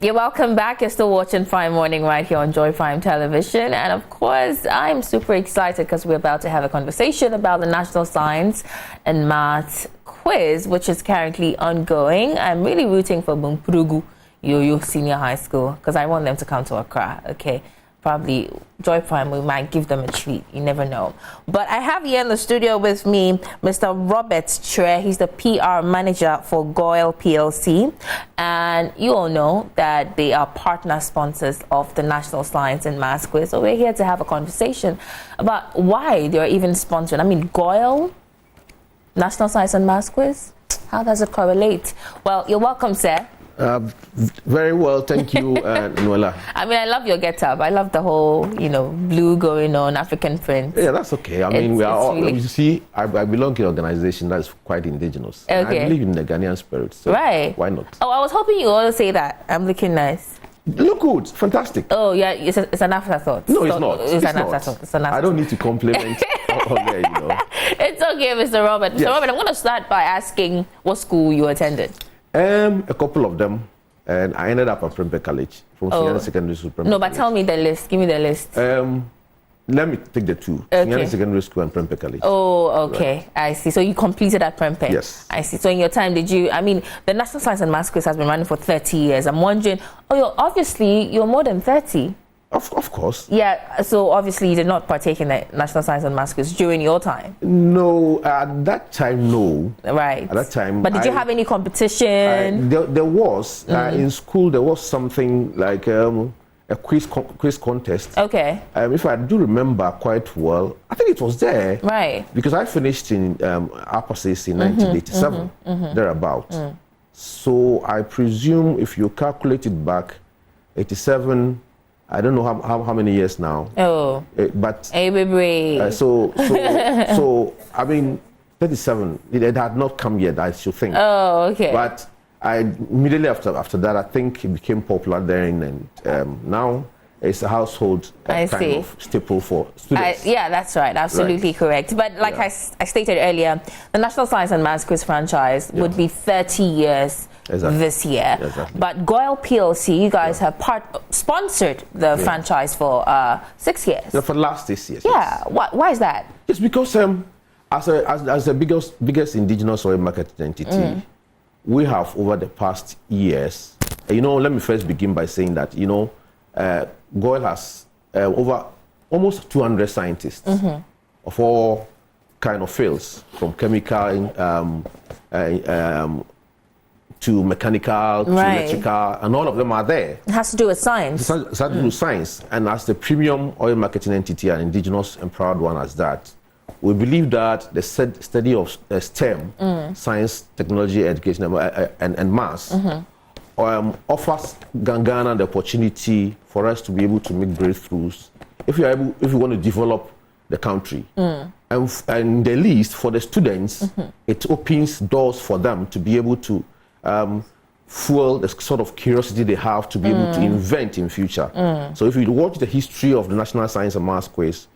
You're welcome back. You're still watching Prime Morning right here on Joy Prime Television. And of course, I'm super excited because we're about to have a conversation about the National Science and Maths quiz, which is currently ongoing. I'm really rooting for Bumpurugu Yoyo Senior High School because I want them to come to Accra, okay? Probably Joy Prime, we might give them a treat. You never know. But I have here in the studio with me Mr. Robert Tre. He's the PR manager for Goil PLC. And you all know that they are partner sponsors of the National Science and Maths Quiz. So we're here to have a conversation about why they're even sponsored. I mean, Goil, National Science and Maths Quiz, how does it correlate? Well, you're welcome, sir. Very well, thank you, Noella. I mean, I love your get-up. I love the whole, blue going on, African print. Yeah, that's okay. I mean, we are all, really... you see, I belong to an organization that's quite indigenous. Okay. I believe in the Ghanaian spirit, so right. Why not? Oh, I was hoping you all say that. I'm looking nice. Look good, fantastic. Oh, yeah, it's an afterthought. No, it's not. It's an afterthought. It's an afterthought. I don't need to compliment It's okay, Mr. Robert. Mr. Robert, I'm going to start by asking what school you attended. A couple of them, and I ended up at Prempeh College from Senior Secondary School. No, but tell me the list. Give me the list. Let me take the two. Okay. Senior Secondary School and Prempeh College. Oh, okay. Right. I see. So you completed at Prempeh. Yes. I see. So in your time, the National Science and Maths Quiz has been running for 30 years. I'm wondering, you're more than 30. Of course. Yeah, so obviously you did not partake in the National Science and Maths Quiz during your time. No, at that time, no. Right. At that time. But did you have any competition? There was. In school, there was something like a quiz contest. Okay. If I do remember quite well, I think it was there. Right. Because I finished in upper six in 1987, thereabout. So I presume if you calculate it back, 87... I don't know how many years now. Oh. But so I mean 37. It had not come yet, I should think. Oh, okay. But immediately after that, I think it became popular there, and now it's a household kind of staple for students. Yeah, that's right. Absolutely correct. But like I stated earlier, the National Science and Maths Quiz franchise would be 30 years. Exactly. This year. Exactly. But Goil PLC, you guys have sponsored the franchise for 6 years. Yeah, for the last 6 years. Yeah. Yes. Why is that? It's because as the biggest indigenous oil marketing entity, we have over the past years, let me first begin by saying that, Goil has over almost 200 scientists of all kind of fields, from chemical to mechanical, to electrical, and all of them are there. It has to do with science. It has to do with science. And as the premium oil marketing entity, an indigenous empowered one as that, we believe that the study of STEM, science, technology, education, and maths, offers Ghana the opportunity for us to be able to make breakthroughs if we want to develop the country. And the least for the students, it opens doors for them to be able to fuel the sort of curiosity they have to be able to invent in future. So if you watch the history of the National Science and Maths Quiz,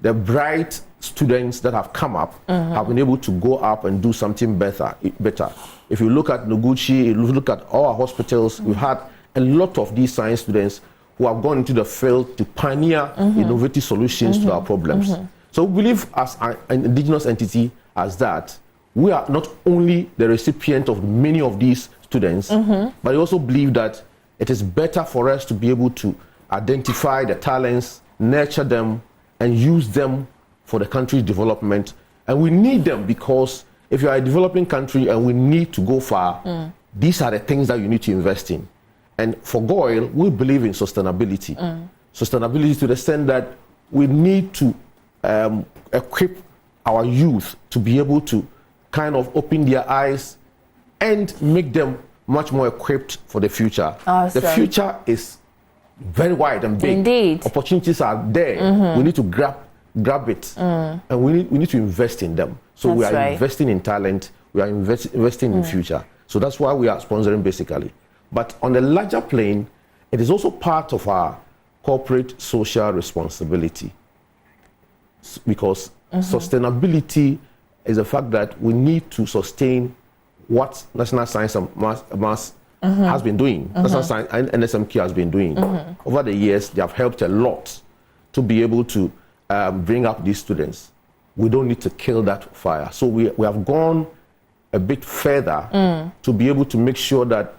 the bright students that have come up have been able to go up and do something better. If you look at Noguchi, if you look at our hospitals, we've had a lot of these science students who have gone into the field to pioneer innovative solutions to our problems. So we believe as an indigenous entity as that, we are not only the recipient of many of these students, but we also believe that it is better for us to be able to identify the talents, nurture them, and use them for the country's development. And we need them because if you are a developing country and we need to go far, these are the things that you need to invest in. And for Goil, we believe in sustainability. Sustainability to the extent that we need to equip our youth to be able to kind of open their eyes and make them much more equipped for the future. Awesome. The future is very wide and big. Indeed. Opportunities are there. We need to grab it, and we need to invest in them. So we are investing in talent. We are investing in future. So that's why we are sponsoring basically. But on the larger plane, it is also part of our corporate social responsibility, because sustainability is the fact that we need to sustain what National Science and Maths has been doing. National Science and NSMQ has been doing. Over the years, they have helped a lot to be able to bring up these students. We don't need to kill that fire. So we have gone a bit further to be able to make sure that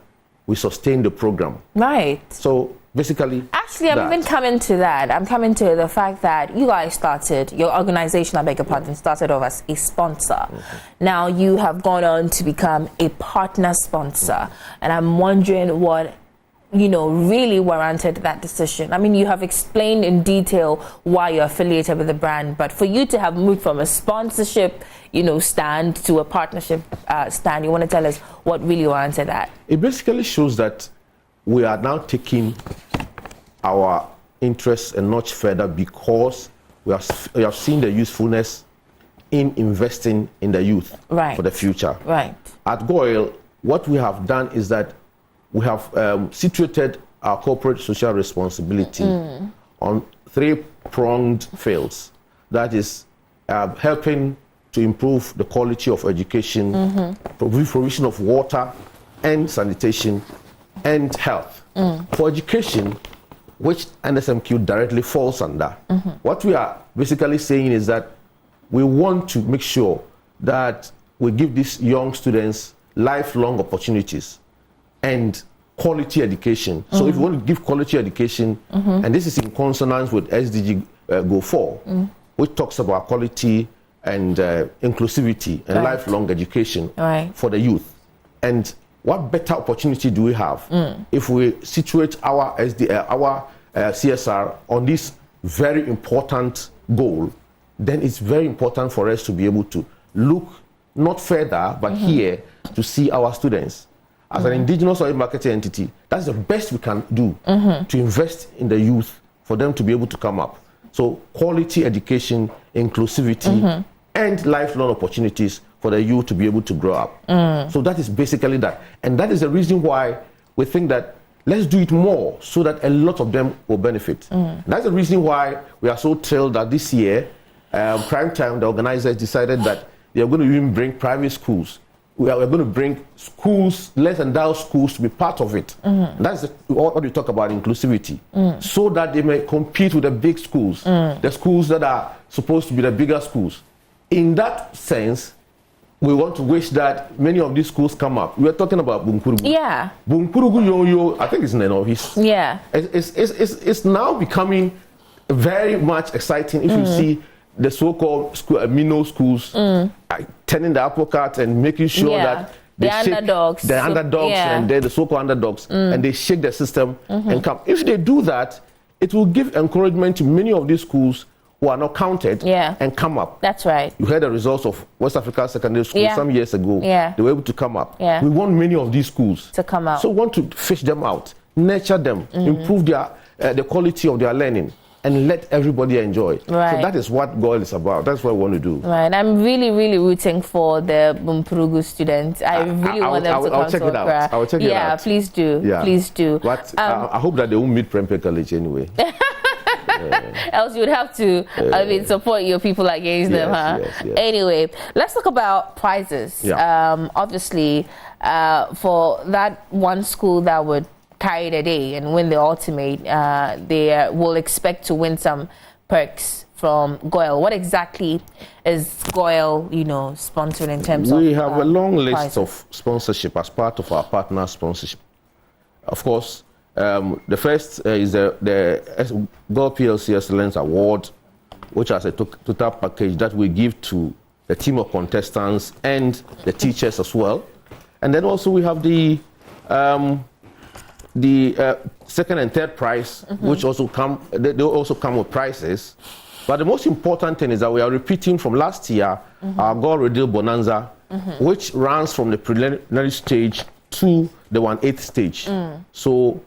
we sustain the program. Right. So basically, actually, I'm even coming to that. I'm coming to the fact that you guys started, your organization, I beg your pardon, started off as a sponsor. Now you have gone on to become a partner sponsor. And I'm wondering what, really warranted that decision. I mean, you have explained in detail why you're affiliated with the brand, but for you to have moved from a sponsorship, stand to a partnership stand, you want to tell us what really warranted that? It basically shows that we are now taking our interests a notch further because we have seen the usefulness in investing in the youth for the future. Right. At Goil, what we have done is that we have situated our corporate social responsibility on three-pronged fields. That is helping to improve the quality of education, provision of water and sanitation, and health. For education, which NSMQ directly falls under, what we are basically saying is that we want to make sure that we give these young students lifelong opportunities and quality education. So if you want to give quality education, and this is in consonance with SDG Goal 4, which talks about quality and inclusivity and lifelong education for the youth. And what better opportunity do we have if we situate our CSR on this very important goal? Then it's very important for us to be able to look not further, but here to see our students. As an indigenous oil marketing entity, that's the best we can do to invest in the youth for them to be able to come up. So quality education, inclusivity, and lifelong opportunities for the youth to be able to grow up. So that is basically that. And that is the reason why we think that let's do it more so that a lot of them will benefit. That's the reason why we are so thrilled that this year, Prime Time, the organizers decided that they are going to even bring private schools. We are going to bring schools, less endowed schools, to be part of it. That's what we talk about, inclusivity, so that they may compete with the big schools, the schools that are supposed to be the bigger schools. In that sense, we want to wish that many of these schools come up. We are talking about Bunkurugu. Yeah. Bunkurugu Yo-Yo, I think it's in an office. Yeah. It's now becoming very much exciting if you see the so-called minnow schools turning the apple cart and making sure that they shake underdogs. The underdogs and they're the so-called underdogs and they shake the system and come. If they do that, it will give encouragement to many of these schools who are not counted and come up. That's right. You heard the results of West Africa Secondary School some years ago. They were able to come up. We want many of these schools to come out. So we want to fish them out, nurture them, improve their the quality of their learning, and let everybody enjoy. So that is what Goil is about. That's what we want to do. Right. I'm really, really rooting for the Bunkurugu students. I really want them to come I'll check it out. I'll check it out. Yeah, please do. Yeah. Please do. But I hope that they won't meet Prempeh College anyway. Else you would have to support your people against them, huh? Yes. Anyway, let's talk about prizes. Obviously, for that one school that would carry the day and win the ultimate, they will expect to win some perks from Goil. What exactly is Goil, sponsoring in terms of? We have a long list prizes of sponsorship as part of our partner sponsorship. Of course, the first is the Goil PLC Excellence Award, which has a total package that we give to the team of contestants and the teachers as well. And then also we have the second and third prize, which also they also come with prizes. But the most important thing is that we are repeating from last year our Goil Radial Bonanza, which runs from the preliminary stage to the 1/8 stage. So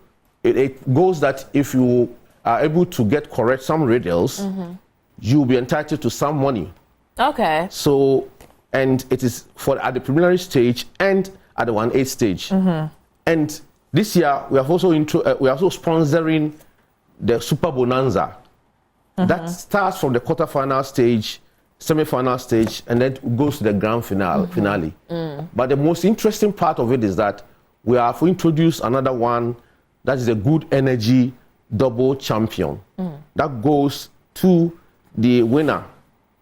it goes that if you are able to get correct some radials, you'll be entitled to some money. Okay. So, and it is at the preliminary stage and at the 1/8 stage. And this year we are also sponsoring the Super Bonanza. That starts from the quarterfinal stage, semi-final stage, and then goes to the grand finale. But the most interesting part of it is that we have introduced another one that is a good energy double champion. That goes to the winner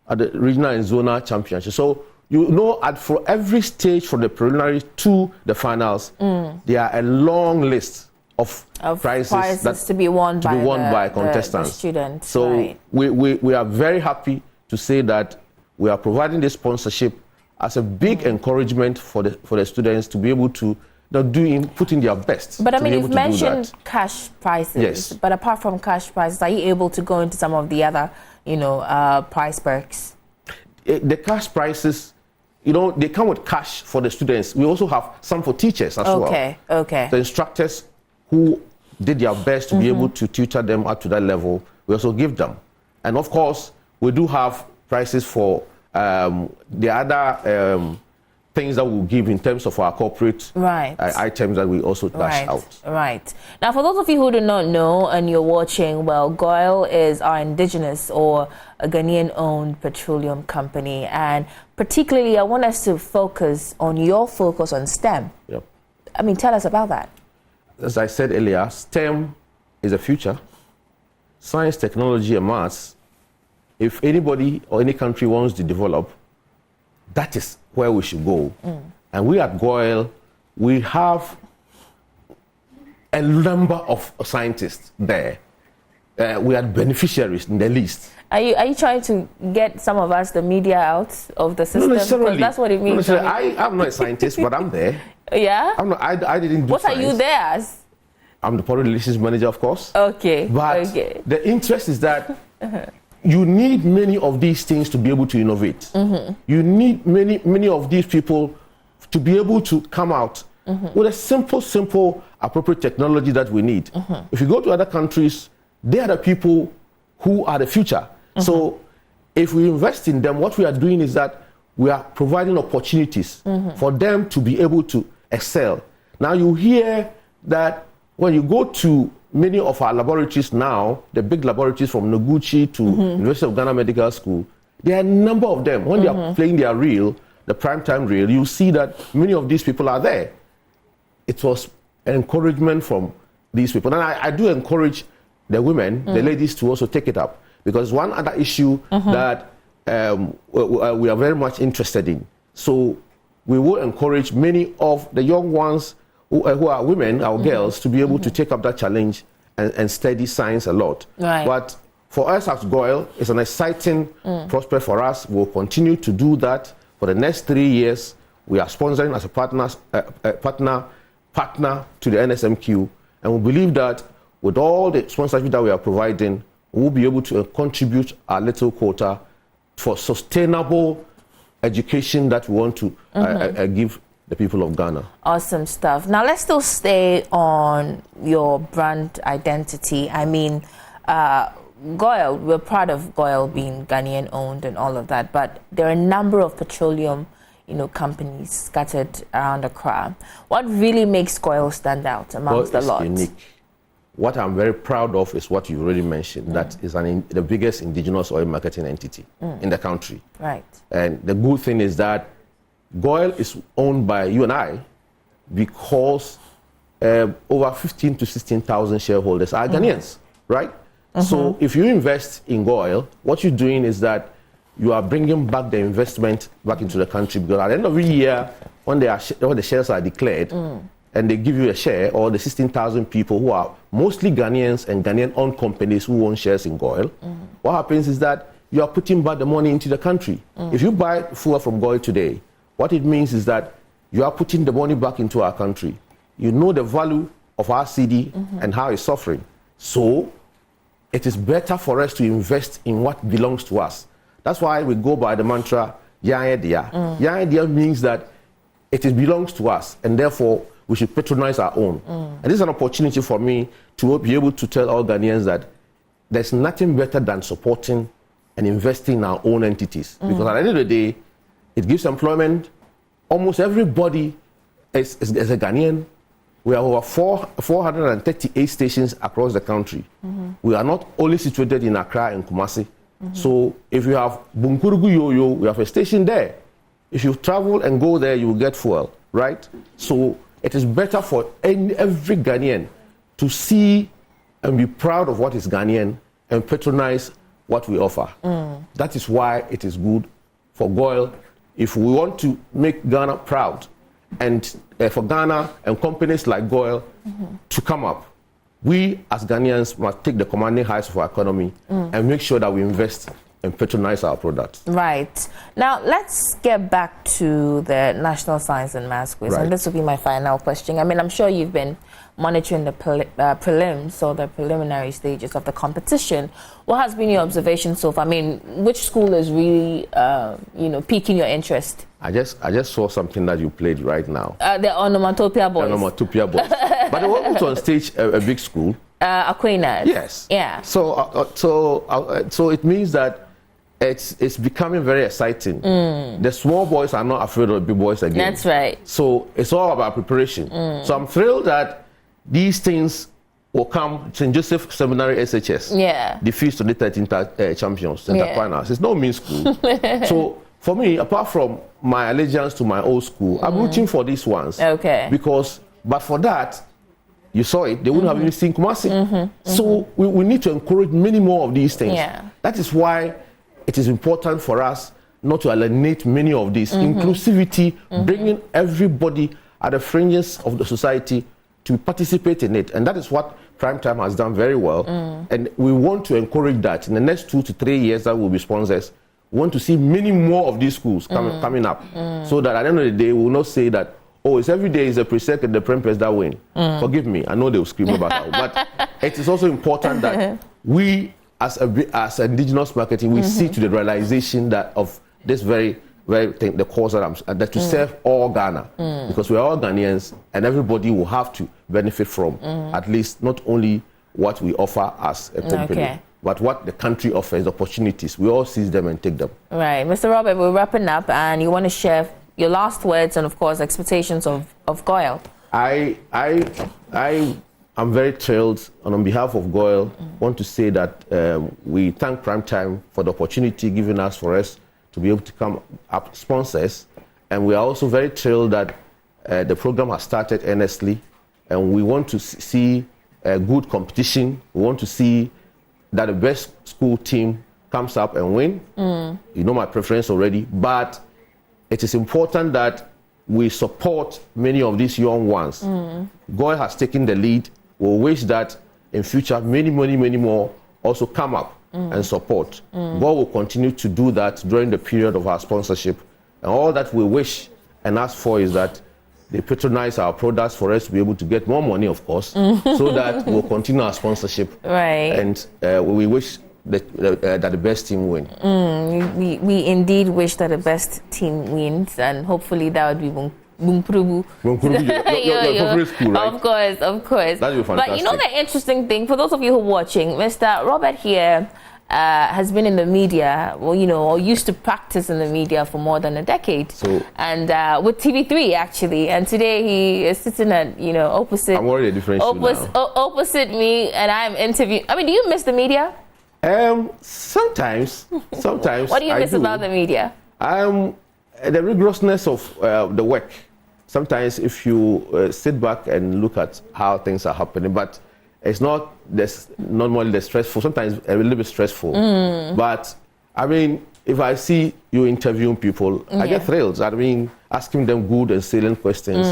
at the regional and zonal championship. So you know, for every stage from the preliminary to the finals, there are a long list of prizes that to be won by contestants. The students. So right. we are very happy to say that we are providing this sponsorship as a big encouragement for the students to be able to put in their best. But I mean, you've mentioned cash prizes. Yes. But apart from cash prizes, are you able to go into some of the other, prize perks? The cash prizes, they come with cash for the students. We also have some for teachers as well. Okay. The instructors who did their best to be able to tutor them up to that level, we also give them. And of course, we do have prizes for the other things that we'll give in terms of our corporate items that we also dash out. Right. Now, for those of you who do not know and you're watching, well, Goil is our indigenous or a Ghanaian-owned petroleum company. And particularly, I want us to focus on your focus on STEM. Yep. I mean, tell us about that. As I said earlier, STEM is the future. Science, technology, and maths. If anybody or any country wants to develop, that is where we should go. And we at Goil, we have a number of scientists there. We are beneficiaries in the list. Are you trying to get some of us, the media, out of the system? Because that's what it means. I'm not a scientist, but I'm there. Yeah? I didn't do What science. are you there as? I'm the public relations manager, of course. Okay. But the interest is that you need many of these things to be able to innovate. You need many of these people to be able to come out with a simple, appropriate technology that we need. If you go to other countries, they are the people who are the future. So if we invest in them, what we are doing is that we are providing opportunities for them to be able to excel. Now you hear that when you go to many of our laboratories now, the big laboratories from Noguchi to University of Ghana Medical School, there are a number of them. When they are playing their reel, the primetime reel, you see that many of these people are there. It was an encouragement from these people. And I do encourage the women, the ladies, to also take it up. Because one other issue that we are very much interested in. So we will encourage many of the young ones who are women, our girls, to be able to take up that challenge and study science a lot. Right. But for us at Goil, it's an exciting prospect for us. We'll continue to do that for the next 3 years. We are sponsoring as a partner to the NSMQ, and we believe that with all the sponsorship that we are providing, we'll be able to contribute our little quota for sustainable education that we want to give the people of Ghana. Awesome stuff. Now let's still stay on your brand identity. I mean, Goil, we're proud of Goil being Ghanaian owned and all of that, but there are a number of petroleum, companies scattered around Accra. What really makes Goil stand out amongst the lot? Unique. What I'm very proud of is what you already mentioned. That is the biggest indigenous oil marketing entity in the country. Right. And the good thing is that Goil is owned by you and I because over 15 to 16,000 shareholders are Ghanaians, right? So if you invest in Goil, what you're doing is that you are bringing back the investment back into the country, because at the end of the year, when the shares are declared, and they give you a share, or the 16,000 people who are mostly Ghanaians and Ghanaian-owned companies who own shares in Goil, what happens is that you are putting back the money into the country. If you buy fuel from Goil today, what it means is that you are putting the money back into our country. You know the value of our CD and how it's suffering. So it is better for us to invest in what belongs to us. That's why we go by the mantra, Yanyedia. Yanyedia means that it belongs to us, and therefore we should patronize our own. And this is an opportunity for me to be able to tell all Ghanaians that there's nothing better than supporting and investing in our own entities. Because at the end of the day, it gives employment. Almost everybody is a Ghanaian. We have over 438 stations across the country. We are not only situated in Accra and Kumasi. So if you have Bunkurugu Yoyo, we have a station there. If you travel and go there, you will get fuel, right? So it is better for every Ghanaian to see and be proud of what is Ghanaian and patronize what we offer. That is why it is good for Goil. If we want to make Ghana proud, and for Ghana and companies like Goil to come up, we as Ghanaians must take the commanding heights of our economy and make sure that we invest and patronize our products. Right. Now, let's get back to the National Science and Maths Quiz. Right. And this will be my final question. I mean, I'm sure you've been monitoring the prelims or the preliminary stages of the competition. What has been your observation so far? I mean, which school is really, piquing your interest? I just saw something that you played right now. The Onomatopoeia Boys. The Onomatopoeia Boys. But they were put on stage a big school. Aquinas. Yes. Yeah. So it means that it's becoming very exciting. The small boys are not afraid of the big boys again. That's right. So it's all about preparation. So I'm thrilled that these things will come. St. Joseph Seminary SHS. Yeah. Defeats the 13th champions, St. Aquinas. It's no mean school. So for me, apart from my allegiance to my old school, I'm rooting for these ones. Okay. But for that, you saw it, they wouldn't have even seen Kumasi. So we need to encourage many more of these things. Yeah. That is why it is important for us not to alienate many of these. Inclusivity, bringing everybody at the fringes of the society to participate in it. And that is what Primetime has done very well. And we want to encourage that. In the next 2 to 3 years that will be sponsors, we want to see many more of these schools coming up. So that at the end of the day, we will not say that, oh, it's every day is a pre-sec and the Prempers that win. Forgive me, I know they will scream about that. But it is also important that we, as indigenous marketing, we see to the realization that of this very thing, the cause that to serve all Ghana, because we are all Ghanaians, and everybody will have to benefit from at least not only what we offer as a company, but what the country offers, opportunities. We all seize them and take them. Right, Mr. Robert, we're wrapping up, and you want to share your last words and, of course, expectations of Goil. I'm very thrilled, and on behalf of Goil, want to say that we thank Primetime for the opportunity given us for us to be able to come up sponsors, and we are also very thrilled that the program has started earnestly, and we want to see good competition. We want to see that the best school team comes up and win. You know my preference already, but it is important that we support many of these young ones. Goil has taken the lead. We wish that in future many more also come up and support. Goil will continue to do that during the period of our sponsorship. And all that we wish and ask for is that they patronize our products for us to be able to get more money, of course, so that we'll continue our sponsorship. Right. And we wish that the best team win. We indeed wish that the best team wins, and hopefully that would be Bumprubu. Your favorite school, right? Of course. That would be fantastic. But you know the interesting thing, for those of you who are watching, Mr. Robert here has been in the media, or used to practice in the media for more than a decade. And with TV3 actually. And today he is sitting at, opposite. I'm already a different opposite me, and I'm interviewing. I mean, do you miss the media? Sometimes. What do you miss about the media? The rigorousness of the work. Sometimes if you sit back and look at how things are happening, but it's not normally the stressful, sometimes a little bit stressful. But I mean, if I see you interviewing people, I get thrilled. I mean, asking them good and salient questions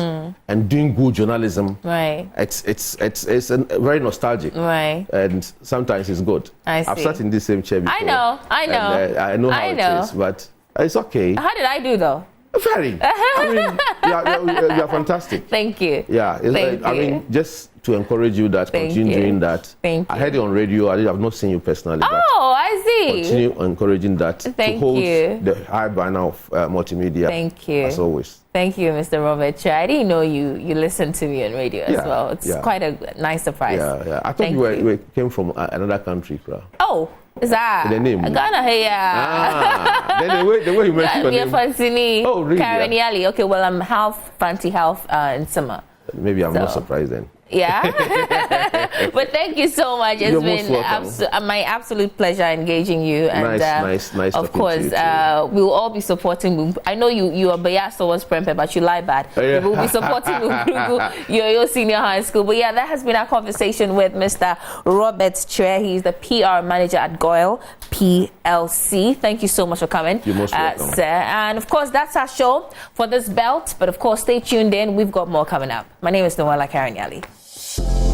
and doing good journalism. Right. It's very nostalgic. Right. And sometimes it's good. I see. I've sat in this same chair before. I know. And, I know how it is, but it's okay. How did I do though? Very. I mean, you are fantastic. Thank you. Yeah. I mean, just to encourage you that continue doing that. Thank you. I heard it on radio. I have not seen you personally. Oh, I see. Continue encouraging that to hold the high banner of multimedia. Thank you. As always. Thank you, Mr. Robert. I didn't know you listened to me on radio as well. It's quite a nice surprise. Yeah. I thought you came from another country. Oh. Is that the name? Ghana here. Then the way you mentioned your name. Oh, really? Kareniali. Okay, well, I'm half Fanti, half in summer. Maybe I'm not surprised then. Yeah. But thank you so much. It's You're been most welcome. my absolute pleasure engaging you. And Nice. Of course, we will all be supporting. I know you are biased towards Prempeh, but you lie bad. Yeah. We will be supporting your senior high school. But yeah, that has been our conversation with Mr. Robert Chue. He's the PR manager at Goil PLC. Thank you so much for coming, You're most welcome. sir. And of course, that's our show for this belt. But of course, stay tuned in. We've got more coming up. My name is Noella Karinyali.